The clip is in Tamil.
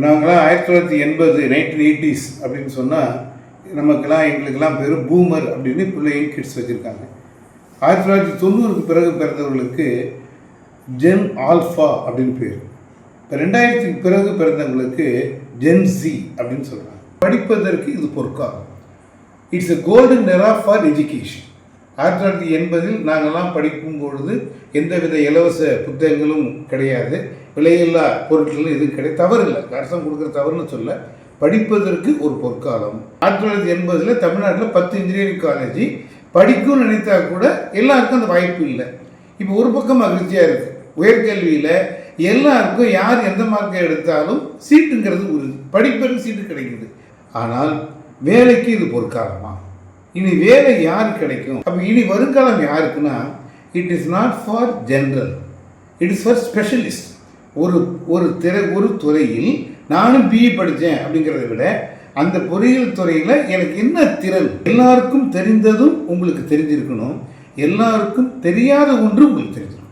நாங்களாம் 1980 1980s அப்படின்னு சொன்னால் எங்களுக்கெல்லாம் பேர் பூமர் அப்படின்னு பிள்ளைங்க கிட்ஸ் வச்சுருக்காங்க. 1990க்கு பிறகு பிறந்தவர்களுக்கு ஜென் ஆல்ஃபா அப்படின்னு பேர். இப்போ 2000க்கு பிறகு பிறந்தவங்களுக்கு ஜென் சி அப்படின்னு சொல்கிறாங்க. படிப்பதற்கு இது பொற்காலம். It's a golden எரா for education. 1980 நாங்கள்லாம் படிக்கும் பொழுது எந்தவித இலவச புத்தகங்களும் கிடையாது, விலையில்லா பொருட்களும் எதுவும் கிடையாது. தவறு இல்லை, அரசாங்கம் கொடுக்குற தவறுன்னு சொல்ல, படிப்பதற்கு ஒரு பொற்காலம். 1980 தமிழ்நாட்டில் 10 இன்ஜினியரிங் காலேஜ் படிக்கும்னு நினைத்தா கூட எல்லாருக்கும் அந்த வாய்ப்பு இல்லை. இப்போ ஒரு பக்கம் மகிழ்ச்சியாக இருக்குது, உயர்கல்வியில் எல்லாருக்கும் யார் எந்த மார்க்கை எடுத்தாலும் சீட்டுங்கிறது உறுதி, படிப்பதற்கு சீட்டு கிடைக்குது. ஆனால் வேலைக்கு இது பொற்காலமா? இனி வேலை யாருக்கு கிடைக்கும்? அப்போ இனி வருங்காலம் யாருக்குன்னா, it is not for general, it is for specialist. ஒரு துறையில் நானும் பிஇ படித்தேன் அப்படிங்கிறத விட அந்த பொறியியல் துறையில் எனக்கு என்ன திறன், எல்லாருக்கும் தெரிந்ததும் உங்களுக்கு தெரிஞ்சிருக்கணும், எல்லாருக்கும் தெரியாத ஒன்று உங்களுக்கு தெரிஞ்சிருக்கணும்.